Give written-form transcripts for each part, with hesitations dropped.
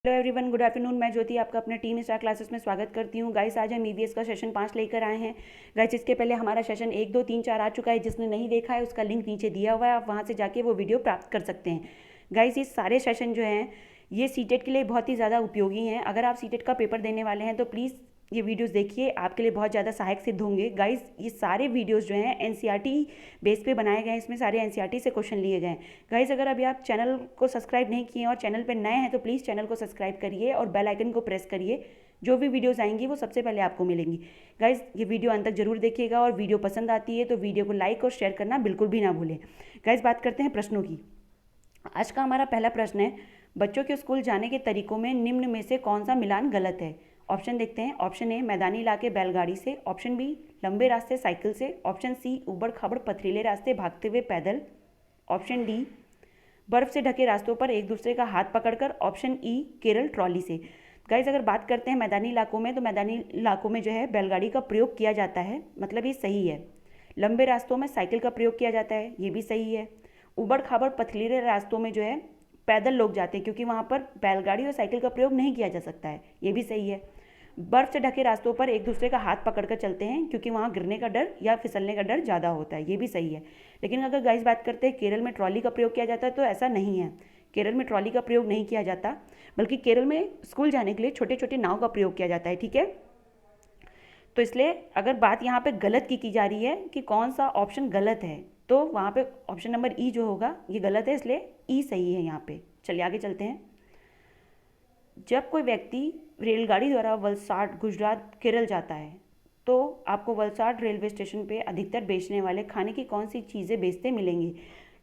Hello everyone, good afternoon. मैं ज्योति आपका अपने टीम स्टार क्लासेस में स्वागत करती हूँ। गाइस, आज हम ईवीएस का सेशन 5 लेकर आए हैं। गाइस, इसके पहले हमारा सेशन 1, 2, 3, 4 आ चुका है। जिसने नहीं देखा है उसका लिंक नीचे दिया हुआ है, आप वहाँ से जाके वो वीडियो प्राप्त कर सकते हैं। गाइस, ये सारे सेशन जो हैं ये सीटेट के लिए बहुत ही ज़्यादा उपयोगी हैं। अगर आप सीटेट का पेपर देने वाले हैं तो प्लीज़ ये वीडियोस देखिए, आपके लिए बहुत ज़्यादा सहायक सिद्ध होंगे। गाइस, ये सारे वीडियोस जो हैं एनसीईआरटी बेस पे बनाए गए हैं, इसमें सारे एनसीईआरटी से क्वेश्चन लिए गए हैं। गाइस, अगर अभी आप चैनल को सब्सक्राइब नहीं किए और चैनल पे नए हैं तो प्लीज़ चैनल को सब्सक्राइब करिए और बेल आइकन को प्रेस करिए। जो भी वीडियोस आएंगी वो सबसे पहले आपको मिलेंगी। गाइस, ये वीडियो अंत तक जरूर देखिएगा और वीडियो पसंद आती है तो वीडियो को लाइक और शेयर करना बिल्कुल भी ना भूलें। गाइस, बात करते हैं प्रश्नों की। आज का हमारा पहला प्रश्न है, बच्चों के स्कूल जाने के तरीकों में निम्न में से कौन सा मिलान गलत है। ऑप्शन देखते हैं। ऑप्शन ए, मैदानी इलाके बैलगाड़ी से। ऑप्शन बी, लंबे रास्ते साइकिल से। ऑप्शन सी, उबड़ खाबड़ पथरीले रास्ते भागते हुए पैदल। ऑप्शन डी, बर्फ से ढके रास्तों पर एक दूसरे का हाथ पकड़कर। ऑप्शन ई, केरल ट्रॉली से। गाइज, अगर बात करते हैं मैदानी इलाकों में, तो मैदानी इलाकों में जो है बैलगाड़ी का प्रयोग किया जाता है, मतलब ये सही है। लंबे रास्तों में साइकिल का प्रयोग किया जाता है, ये भी सही है। उबड़ खाबड़ पथरीले रास्तों में जो है पैदल लोग जाते हैं, क्योंकि वहाँ पर बैलगाड़ी और साइकिल का प्रयोग नहीं किया जा सकता है, ये भी सही है। बर्फ़ से ढके रास्तों पर एक दूसरे का हाथ पकड़कर चलते हैं, क्योंकि वहाँ गिरने का डर या फिसलने का डर ज़्यादा होता है, ये भी सही है। लेकिन अगर गाइस बात करते हैं केरल में ट्रॉली का प्रयोग किया जाता है, तो ऐसा नहीं है। केरल में ट्रॉली का प्रयोग नहीं किया जाता, बल्कि केरल में स्कूल जाने के लिए छोटे छोटे नाव का प्रयोग किया जाता है, ठीक है। तो इसलिए अगर बात यहाँ पे गलत की जा रही है कि कौन सा ऑप्शन गलत है, तो वहाँ पे ऑप्शन नंबर ई जो होगा ये गलत है, इसलिए ई सही है यहाँ पे। चलिए आगे चलते हैं। जब कोई व्यक्ति रेलगाड़ी द्वारा वलसाड गुजरात केरल जाता है, तो आपको वलसाड रेलवे स्टेशन पे अधिकतर बेचने वाले खाने की कौन सी चीज़ें बेचते मिलेंगी।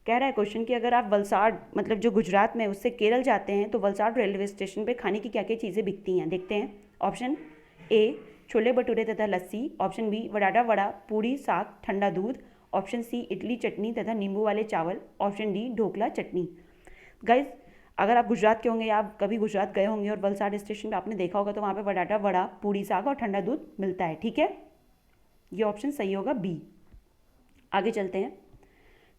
कह रहा है क्वेश्चन कि अगर आप वलसाड मतलब जो गुजरात में उससे केरल जाते हैं तो वलसाड रेलवे स्टेशन पे खाने की क्या क्या चीज़ें बिकती हैं, देखते हैं। ऑप्शन ए, छोले भटूरे तथा लस्सी। ऑप्शन बी, वडाडा वड़ा, पूड़ी साग ठंडा दूध। ऑप्शन सी, इडली चटनी तथा नींबू वाले चावल। ऑप्शन डी, ढोकला चटनी। गाइज, अगर आप गुजरात के होंगे या आप कभी गुजरात गए होंगे और वलसाड स्टेशन पे आपने देखा होगा, तो वहाँ पे वडाटा वड़ा, पूड़ी साग और ठंडा दूध मिलता है, ठीक है। ये ऑप्शन सही होगा बी। आगे चलते हैं।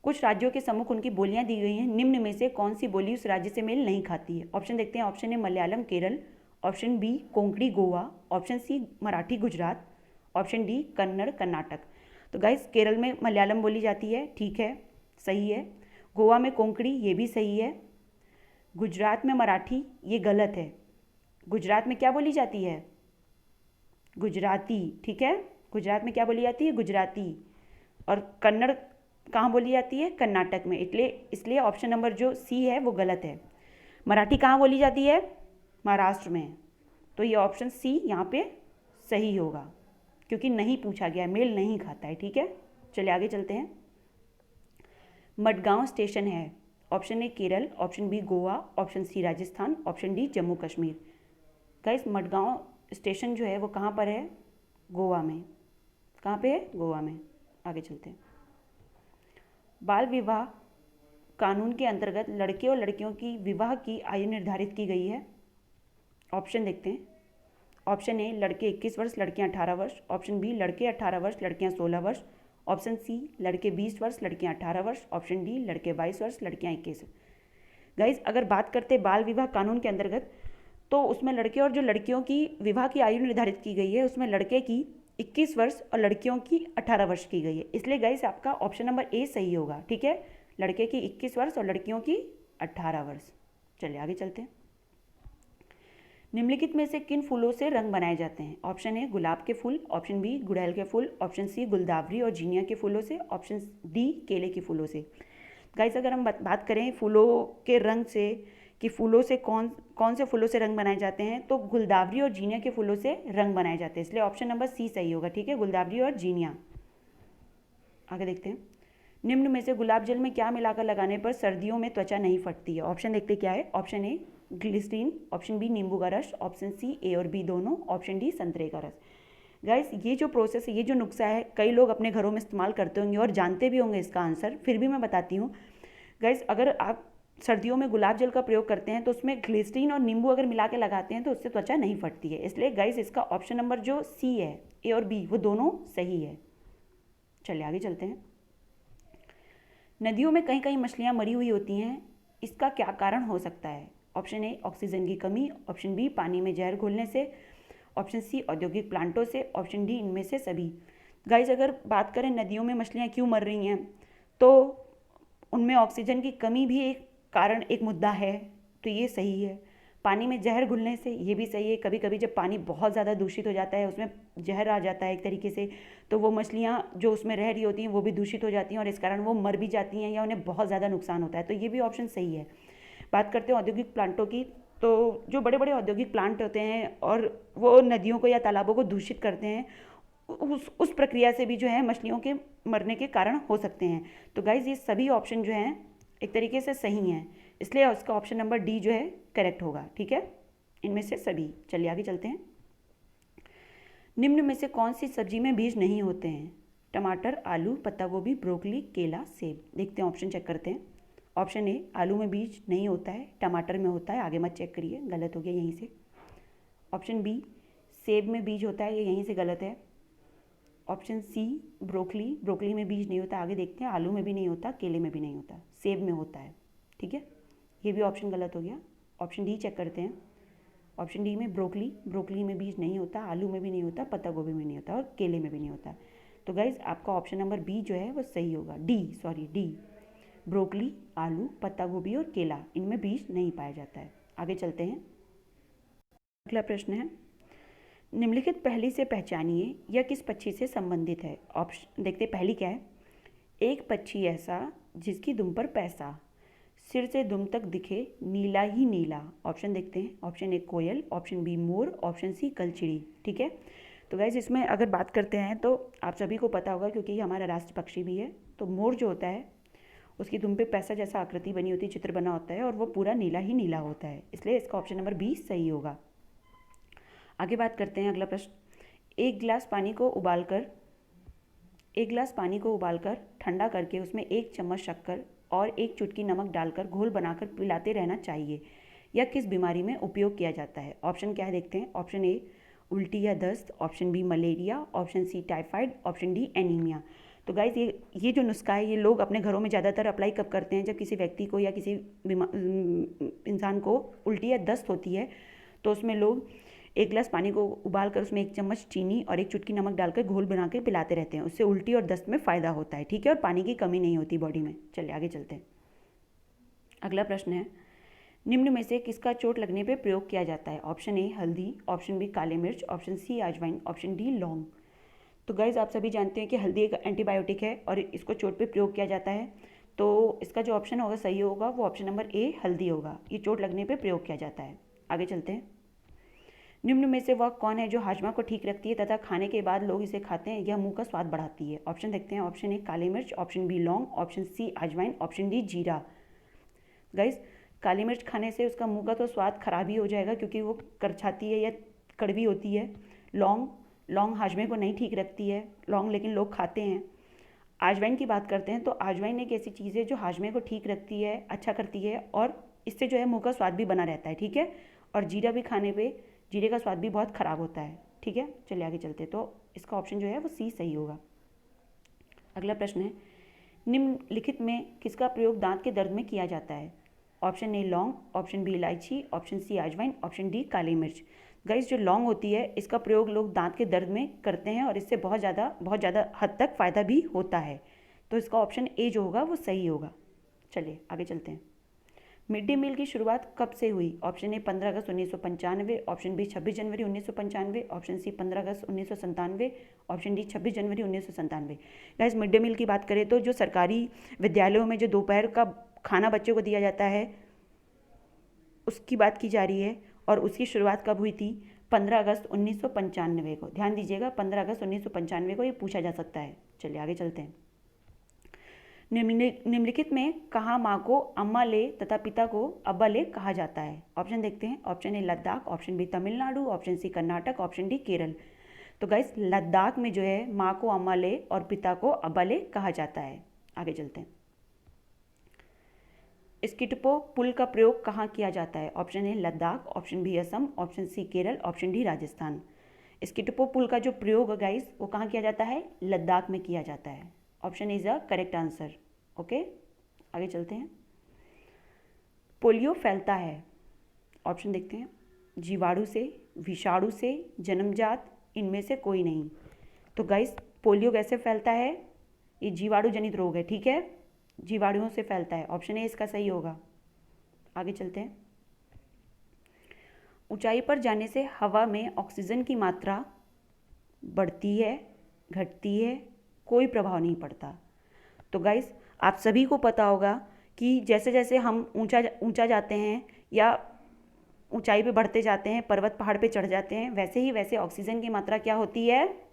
कुछ राज्यों के सम्मुख उनकी बोलियां दी गई हैं, निम्न में से कौन सी बोली उस राज्य से मेल नहीं खाती है। ऑप्शन देखते हैं। Option A, Malayalam Kerala. Option B, Konkani Goa. Option C, Marathi Gujarat. Option D, Kannada Karnataka. तो गाइस, केरल में मलयालम बोली जाती है, ठीक है, सही है। गोवा में कोंकणी, ये भी सही है। गुजरात में मराठी, ये गलत है। गुजरात में क्या बोली जाती है? गुजराती, ठीक है। गुजरात में क्या बोली जाती है? गुजराती। और कन्नड़ कहाँ बोली जाती है? कर्नाटक में। इसलिए ऑप्शन नंबर जो सी है वो गलत है। मराठी कहाँ बोली जाती है? महाराष्ट्र में। तो ये ऑप्शन सी यहाँ पे सही होगा, क्योंकि नहीं पूछा गया, मेल नहीं खाता है, ठीक है। चलिए आगे चलते हैं। मडगांव स्टेशन है। Option A Kerala, option B Goa, option C Rajasthan, option D Jammu Kashmir. Guys, Madgaon station जो है वो कहाँ पर है? गोवा में। कहाँ पे है? गोवा में। आगे चलते हैं। बाल विवाह कानून के अंतर्गत लड़के और लड़कियों की विवाह की आयु निर्धारित की गई है। ऑप्शन देखते हैं। ऑप्शन ए, लड़के 21 वर्ष, लड़कियां 18 वर्ष। ऑप्शन बी, लड़के 18 वर्ष, लड़कियां 16 वर्ष। ऑप्शन सी, लड़के 20 वर्ष, लड़कियां 18 वर्ष। ऑप्शन डी, लड़के 22 वर्ष, लड़कियां 21। गाइज, अगर बात करते बाल विवाह कानून के अंतर्गत, तो उसमें लड़के और जो लड़कियों की विवाह की आयु निर्धारित की गई है, उसमें लड़के की 21 वर्ष और लड़कियों की 18 वर्ष की गई है। इसलिए गाइज, आपका ऑप्शन नंबर ए सही होगा, ठीक है। लड़के की 21 वर्ष और लड़कियों की 18 वर्ष। चलिए आगे चलते हैं। निम्नलिखित में से किन फूलों से रंग बनाए जाते हैं? ऑप्शन ए, गुलाब के फूल। ऑप्शन बी, गुड़हल के फूल। ऑप्शन सी, गुलदावरी और जीनिया के फूलों से। ऑप्शन डी, केले के फूलों से। गाइस, अगर हम बात करें फूलों के रंग से कि फूलों से कौन से फूलों से रंग बनाए जाते हैं, तो गुलदावरी और जीनिया के फूलों से रंग बनाए जाते हैं। इसलिए ऑप्शन नंबर सी सही होगा, ठीक है, गुलदावरी और जीनिया। आगे देखते हैं। निम्न में से गुलाब जल में क्या मिलाकर लगाने पर सर्दियों में त्वचा नहीं फटती है? ऑप्शन देखते क्या है। Option A, glycerine. Option B, नींबू का रस। ऑप्शन सी, ए और बी दोनों। ऑप्शन डी, संतरे का रस। गाइस, ये जो प्रोसेस है, ये जो नुस्खा है, कई लोग अपने घरों में इस्तेमाल करते होंगे और जानते भी होंगे इसका आंसर, फिर भी मैं बताती हूँ। गाइस, अगर आप सर्दियों में गुलाब जल का प्रयोग करते हैं तो उसमें ग्लिसरीन और नींबू अगर मिला के लगाते हैं तो उससे त्वचा नहीं फटती है। इसलिए गाइस, इसका ऑप्शन नंबर जो सी है, ए और बी, वो दोनों सही है। चलिए आगे चलते हैं। नदियों में कहीं कहीं मछलियाँ मरी हुई होती हैं, इसका क्या कारण हो सकता है? ऑप्शन ए ऑक्सीजन की कमी, ऑप्शन बी पानी में जहर घुलने से, ऑप्शन सी औद्योगिक प्लांटों से, ऑप्शन डी इनमें से सभी। गाइस अगर बात करें नदियों में मछलियाँ क्यों मर रही हैं, तो उनमें ऑक्सीजन की कमी भी एक कारण, एक मुद्दा है, तो ये सही है। पानी में जहर घुलने से, ये भी सही है। कभी कभी जब पानी बहुत ज़्यादा दूषित हो जाता है, उसमें जहर आ जाता है एक तरीके से, तो वो मछलियाँ जो उसमें रह रही होती हैं वो भी दूषित हो जाती हैं और इस कारण वो मर भी जाती हैं या उन्हें बहुत ज़्यादा नुकसान होता है, तो ये भी ऑप्शन सही है। बात करते हैं औद्योगिक प्लांटों की, तो जो बड़े बड़े औद्योगिक प्लांट होते हैं और वो नदियों को या तालाबों को दूषित करते हैं, उस प्रक्रिया से भी जो है मछलियों के मरने के कारण हो सकते हैं। तो गाइज ये सभी ऑप्शन जो हैं एक तरीके से सही हैं, इसलिए उसका ऑप्शन नंबर डी जो है करेक्ट होगा। ठीक है, इनमें से सभी। चलिए आगे चलते हैं। निम्न में से कौन सी सब्जी में बीज नहीं होते हैं? टमाटर, आलू, पत्ता गोभी, ब्रोकली, केला, सेब। देखते हैं, ऑप्शन चेक करते हैं। ऑप्शन ए आलू में बीज नहीं होता है, टमाटर में होता है, आगे मत चेक करिए, गलत हो गया यहीं से। ऑप्शन बी सेब में बीज होता है, ये यहीं से गलत है। ऑप्शन सी ब्रोकली में बीज नहीं होता, आगे देखते हैं, आलू में भी नहीं होता, केले में भी नहीं होता, सेब में होता है। ठीक है, ये भी ऑप्शन गलत हो गया। ऑप्शन डी चेक करते हैं। ऑप्शन डी में ब्रोकली में बीज नहीं होता, आलू में भी नहीं होता, पत्ता गोभी में नहीं होता और केले में भी नहीं होता। तो गाइज आपका ऑप्शन नंबर बी जो है वो सही होगा। डी ब्रोकली, आलू, पत्ता गोभी और केला, इनमें बीज नहीं पाया जाता है। आगे चलते हैं। अगला प्रश्न है, निम्नलिखित पहली से पहचानिए यह किस पक्षी से संबंधित है। ऑप्शन देखते, पहली क्या है? एक पक्षी ऐसा जिसकी दुम पर पैसा, सिर से दुम तक दिखे नीला ही नीला। ऑप्शन देखते हैं। ऑप्शन ए कोयल, ऑप्शन बी मोर, ऑप्शन सी कलचिड़ी। ठीक है, तो गाइज इसमें अगर बात करते हैं तो आप सभी को पता होगा क्योंकि ये हमारा राष्ट्र पक्षी भी है। तो मोर जो होता है उसकी दुम पे पैसा जैसा आकृति बनी होती है, चित्र बना होता है और वो पूरा नीला ही नीला होता है, इसलिए इसका ऑप्शन नंबर बी सही होगा। आगे बात करते हैं। अगला प्रश्न, एक गिलास पानी को उबालकर ठंडा करके उसमें एक चम्मच शक्कर और एक चुटकी नमक डालकर घोल बनाकर पिलाते रहना चाहिए, यह किस बीमारी में उपयोग किया जाता है? ऑप्शन क्या है देखते हैं। ऑप्शन ए उल्टी या दस्त, option B malaria, option C typhoid, option D anaemia. तो गाइज ये जो नुस्खा है ये लोग अपने घरों में ज़्यादातर अप्लाई कब करते हैं? जब किसी व्यक्ति को या किसी इंसान को उल्टी या दस्त होती है तो उसमें लोग एक गिलास पानी को उबाल कर उसमें एक चम्मच चीनी और एक चुटकी नमक डालकर घोल बना के पिलाते रहते हैं, उससे उल्टी और दस्त में फ़ायदा होता है। ठीक है, और पानी की कमी नहीं होती बॉडी में। चलिए आगे चलते हैं। अगला प्रश्न है, निम्न में से किसका चोट लगने पर प्रयोग किया जाता है? ऑप्शन ए हल्दी, ऑप्शन बी काली मिर्च, ऑप्शन सी अजवाइन, ऑप्शन डी लौंग। तो गाइज आप सभी जानते हैं कि हल्दी एक एंटीबायोटिक है और इसको चोट पे प्रयोग किया जाता है, तो इसका जो ऑप्शन होगा सही होगा वो ऑप्शन नंबर ए हल्दी होगा। ये चोट लगने पे प्रयोग किया जाता है। आगे चलते हैं। निम्न में से वह कौन है जो हाजमा को ठीक रखती है तथा खाने के बाद लोग इसे खाते हैं, यह मुंह का स्वाद बढ़ाती है? ऑप्शन देखते हैं। ऑप्शन ए काली मिर्च, ऑप्शन बी लौंग, ऑप्शन सी अजवाइन, ऑप्शन डी जीरा। गाइज काली मिर्च खाने से उसका मुंह का तो स्वाद खराब ही हो जाएगा क्योंकि वो करछाती है या कड़वी होती है। लौंग हाजमे को नहीं ठीक रखती है लौंग, लेकिन लोग खाते हैं। अजवाइन की बात करते हैं तो अजवाइन एक ऐसी चीज़ है जो हाजमे को ठीक रखती है, अच्छा करती है और इससे जो है मुंह का स्वाद भी बना रहता है। ठीक है, और जीरा भी खाने पे जीरे का स्वाद भी बहुत ख़राब होता है। ठीक है, चलिए आगे चलते हैं। तो इसका ऑप्शन जो है वो सी सही होगा। अगला प्रश्न है, निम्नलिखित में किसका प्रयोग दांत के दर्द में किया जाता है? ऑप्शन ए लौंग, ऑप्शन बी इलायची, ऑप्शन सी अजवाइन, ऑप्शन डी काली मिर्च। गाइस जो लौंग होती है इसका प्रयोग लोग दांत के दर्द में करते हैं और इससे बहुत ज़्यादा हद तक फ़ायदा भी होता है, तो इसका ऑप्शन ए जो होगा वो सही होगा। चलिए आगे चलते हैं। मिड डे मील की शुरुआत कब से हुई? ऑप्शन ए 15 अगस्त 1995, ऑप्शन बी 26 जनवरी 1995, ऑप्शन सी 15 अगस्त 1997, ऑप्शन डी 26 जनवरी 1997। गाइस मिड डे मील की बात करें तो जो सरकारी विद्यालयों में जो दोपहर का खाना बच्चों को दिया जाता है उसकी बात की जा रही है और उसकी शुरुआत कब हुई थी? 15 अगस्त 1995 को। ध्यान दीजिएगा, 15 अगस्त 1995 को ये पूछा जा सकता है। चलिए आगे चलते हैं। निम्नलिखित में कहाँ माँ को अम्मा ले तथा पिता को अब्बा ले कहा जाता है? ऑप्शन देखते हैं। Option A Ladakh, option B Tamil Nadu, option C Karnataka, option D Kerala. तो गाइस लद्दाख में जो है माँ को अम्मा ले और पिता को अब्बा ले कहा जाता है। आगे चलते हैं। स्किटपो पुल का प्रयोग कहाँ किया जाता है? Option A Ladakh, option B Assam, option C Kerala, option D Rajasthan. स्किटपो पुल का जो प्रयोग है गाइस वो कहाँ किया जाता है? लद्दाख में किया जाता है। Option is the correct answer. Okay, आगे चलते हैं। पोलियो फैलता है ऑप्शन देखते हैं, जीवाणु से, विषाणु से, जन्मजात, इनमें से कोई नहीं। तो गाइस पोलियो कैसे फैलता है? ये जीवाणु जनित रोग है, ठीक है, जीवाणुओं से फैलता है। ऑप्शन ए इसका सही होगा। आगे चलते हैं। ऊंचाई पर जाने से हवा में ऑक्सीजन की मात्रा बढ़ती है, घटती है, कोई प्रभाव नहीं पड़ता। तो गाइस आप सभी को पता होगा कि जैसे जैसे हम ऊंचा जाते हैं या ऊंचाई पे बढ़ते जाते हैं, पर्वत पहाड़ पे चढ़ जाते हैं, वैसे ही वैसे ऑक्सीजन की मात्रा क्या होती है?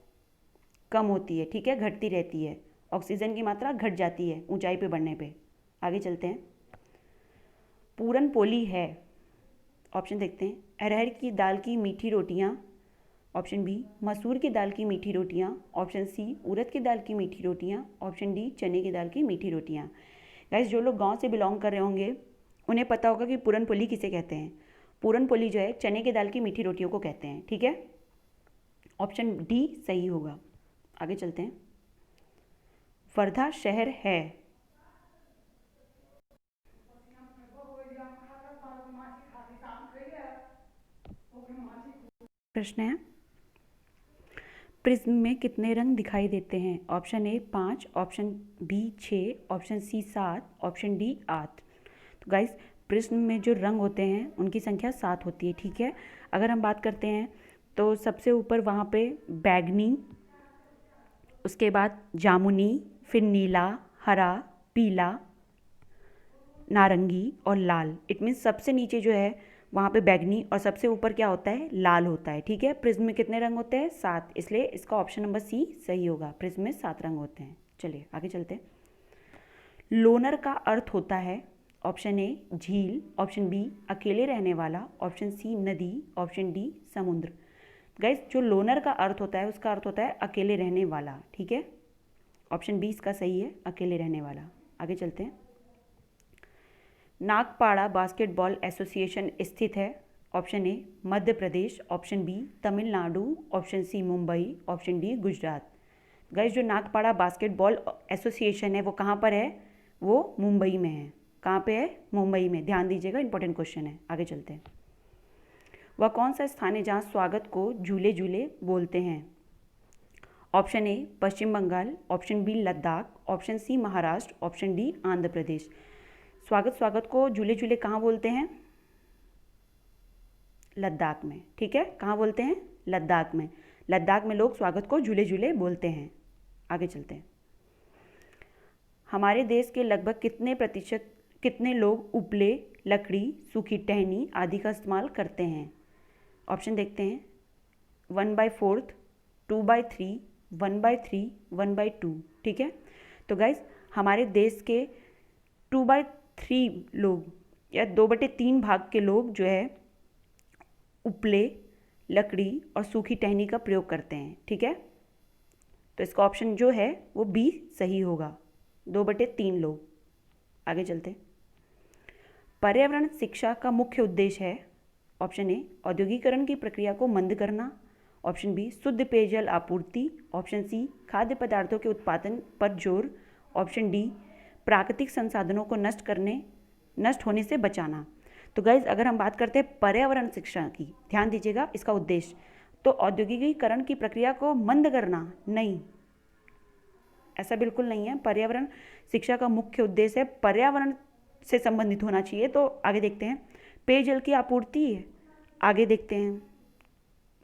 कम होती है, ठीक है, घटती रहती है। ऑक्सीजन की मात्रा घट जाती है ऊंचाई पे बढ़ने पे। आगे चलते हैं। पूरन पोली है, ऑप्शन देखते हैं, अरहर की दाल की मीठी रोटियां, ऑप्शन बी मसूर की दाल की मीठी रोटियां, ऑप्शन सी उड़द की दाल की मीठी रोटियां, ऑप्शन डी चने की दाल की मीठी रोटियां। गाइस जो लोग गांव से बिलोंग कर रहे होंगे उन्हें पता होगा कि पूरन पोली किसे कहते हैं। पूरन पोली जो है चने की दाल की मीठी रोटियों को कहते हैं, ठीक है, ऑप्शन डी सही होगा। आगे चलते हैं। वर्धा शहर है, प्रश्न है प्रिज्म में कितने रंग दिखाई देते हैं? Option A 5, option B 6, option C 7, option D 8। तो गाइस प्रिज्म में जो रंग होते हैं उनकी संख्या 7 होती है, ठीक है। अगर हम बात करते हैं तो सबसे ऊपर वहाँ पे बैगनी, उसके बाद जामुनी, फिर नीला, हरा, पीला, नारंगी और लाल। इट मीन्स सबसे नीचे जो है वहाँ पे बैगनी और सबसे ऊपर क्या होता है? लाल होता है, ठीक है। प्रिज्म में कितने रंग होते हैं? 7, इसलिए इसका ऑप्शन नंबर सी सही होगा। प्रिज्म में 7 रंग होते हैं। चलिए आगे चलते हैं। लोनर का अर्थ होता है, ऑप्शन ए झील, ऑप्शन बी अकेले रहने वाला, ऑप्शन सी नदी, ऑप्शन डी समुद्र। गाइस जो लोनर का अर्थ होता है उसका अर्थ होता है अकेले रहने वाला, ठीक है, ऑप्शन बी इसका सही है, अकेले रहने वाला। आगे चलते हैं। नागपाड़ा बास्केटबॉल एसोसिएशन स्थित है, option A Madhya Pradesh, option B Tamil Nadu, option C Mumbai, option D Gujarat. Guys जो नागपाड़ा बास्केटबॉल एसोसिएशन है वो कहाँ पर है? वो मुंबई में है। कहाँ पे है? मुंबई में। ध्यान दीजिएगा, इंपॉर्टेंट क्वेश्चन है। आगे चलते हैं। वह कौन सा स्थान है जहाँ स्वागत को झूले झूले बोलते हैं? Option A Paschim Bangal, option B Ladakh, option C Maharashtra, option D Andhra Pradesh. स्वागत को झूले झूले कहाँ बोलते हैं? लद्दाख में, ठीक है। कहाँ बोलते हैं? लद्दाख में। लद्दाख में लोग स्वागत को झूले झूले बोलते हैं। आगे चलते हैं। हमारे देश के लगभग कितने लोग उपले, लकड़ी, सूखी टहनी आदि का इस्तेमाल करते हैं? ऑप्शन देखते हैं। 1/4, 2/3, 1/3, 1/2, ठीक है। तो गाइस हमारे देश के 2/3 लोग या 2/3 भाग के लोग जो है उपले, लकड़ी और सूखी टहनी का प्रयोग करते हैं, ठीक है। तो इसका ऑप्शन जो है वो बी सही होगा, 2/3 लोग। आगे चलते हैं। पर्यावरण शिक्षा का मुख्य उद्देश्य है, ऑप्शन ए औद्योगिकरण की प्रक्रिया को मंद करना, ऑप्शन बी शुद्ध पेयजल आपूर्ति, ऑप्शन सी खाद्य पदार्थों के उत्पादन पर जोर, ऑप्शन डी प्राकृतिक संसाधनों को नष्ट होने से बचाना। तो गाइज अगर हम बात करते हैं पर्यावरण शिक्षा की, ध्यान दीजिएगा इसका उद्देश्य, तो औद्योगिकीकरण की प्रक्रिया को मंद करना नहीं, ऐसा बिल्कुल नहीं है। पर्यावरण शिक्षा का मुख्य उद्देश्य है पर्यावरण से संबंधित होना चाहिए। तो आगे देखते हैं। पेयजल की आपूर्ति है, आगे देखते हैं,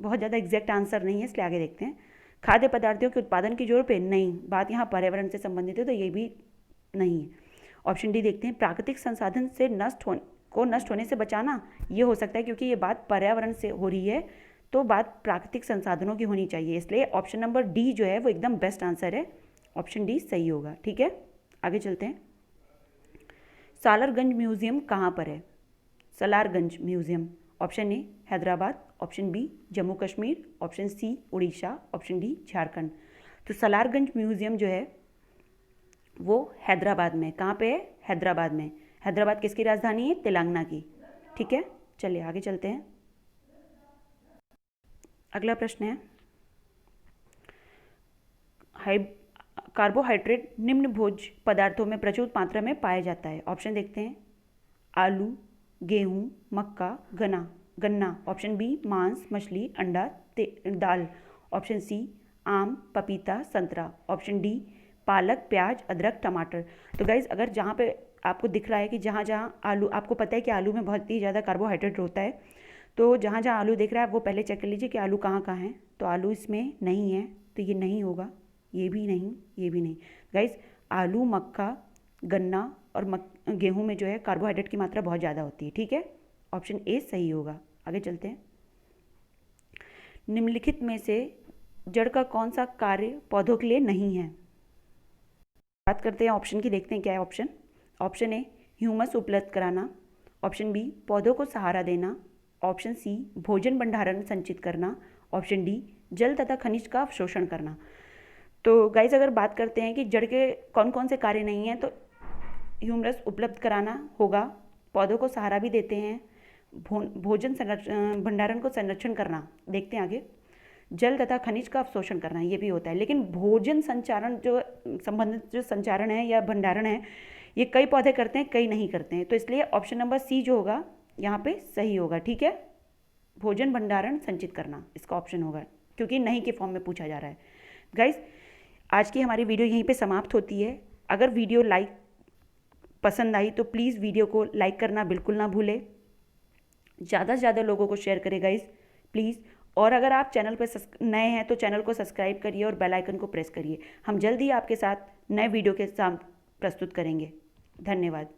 बहुत ज़्यादा एग्जैक्ट आंसर नहीं है इसलिए आगे देखते हैं। खाद्य पदार्थों के उत्पादन की जोर पे नहीं, बात यहाँ पर्यावरण से संबंधित है तो ये भी नहीं है। ऑप्शन डी देखते हैं। प्राकृतिक संसाधन से नष्ट होने से बचाना, ये हो सकता है क्योंकि ये बात पर्यावरण से हो रही है तो बात प्राकृतिक संसाधनों की होनी चाहिए, इसलिए ऑप्शन नंबर डी जो है वो एकदम बेस्ट आंसर है, ऑप्शन डी सही होगा, ठीक है। आगे चलते हैं। सालारगंज म्यूजियम कहाँ पर है? Salarjung museum, option A Hyderabad, option B Jammu Kashmir, option C Orissa, option D Jharkhand. तो सालारगंज म्यूजियम जो है वो हैदराबाद में। कहाँ पे है? हैदराबाद में। हैदराबाद किसकी राजधानी है? तेलंगाना की, ठीक है। चलिए आगे चलते हैं। अगला प्रश्न है कार्बोहाइड्रेट निम्न भोज्य पदार्थों में प्रचुर मात्रा में पाया जाता है। ऑप्शन देखते हैं। आलू, गेहूँ, मक्का, गन्ना। ऑप्शन बी मांस, मछली, अंडा, दाल। ऑप्शन सी आम, पपीता, संतरा। ऑप्शन डी पालक, प्याज, अदरक, टमाटर। तो गाइज अगर जहाँ पे आपको दिख रहा है कि जहाँ जहाँ आलू, आपको पता है कि आलू में बहुत ही ज़्यादा कार्बोहाइड्रेट होता है, तो जहाँ जहाँ आलू दिख रहा है वो पहले चेक कर लीजिए कि आलू कहाँ कहाँ है। तो आलू इसमें नहीं है, तो ये नहीं होगा, ये भी नहीं, ये भी नहीं। गाइज आलू, मक्का, गन्ना और गेहूँ में जो है कार्बोहाइड्रेट की मात्रा बहुत ज़्यादा होती है, ठीक है। ऑप्शन ए सही होगा। आगे चलते हैं। निम्नलिखित में से जड़ का कौन सा कार्य पौधों के लिए नहीं है? बात करते हैं ऑप्शन की, देखते हैं क्या है ऑप्शन। ऑप्शन ए ह्यूमस उपलब्ध कराना। ऑप्शन बी पौधों को सहारा देना। ऑप्शन सी भोजन भंडारण संचित करना। ऑप्शन डी जल तथा खनिज का अवशोषण करना। तो गाइस अगर बात करते हैं कि जड़ के कौन कौन से कार्य नहीं हैं, तो ह्यूमरस उपलब्ध कराना होगा, पौधों को सहारा भी देते हैं, भोजन भंडारण को संरक्षण करना, देखते हैं आगे, जल तथा खनिज का अवशोषण करना, ये भी होता है। लेकिन भोजन संचारण जो संबंधित जो संचारण है या भंडारण है, ये कई पौधे करते हैं, कई नहीं करते हैं। तो इसलिए ऑप्शन नंबर सी जो होगा यहाँ पे सही होगा, ठीक है। भोजन भंडारण संचित करना इसका ऑप्शन होगा, क्योंकि नहीं के फॉर्म में पूछा जा रहा है। गाइस आज की हमारी वीडियो यहीं पे समाप्त होती है। अगर वीडियो पसंद आई तो प्लीज़ वीडियो को लाइक करना बिल्कुल ना भूलें, ज़्यादा से ज़्यादा लोगों को शेयर करें गाइस प्लीज़। और अगर आप चैनल पर नए हैं तो चैनल को सब्सक्राइब करिए और बेल आइकन को प्रेस करिए। हम जल्द ही आपके साथ नए वीडियो के साथ प्रस्तुत करेंगे। धन्यवाद।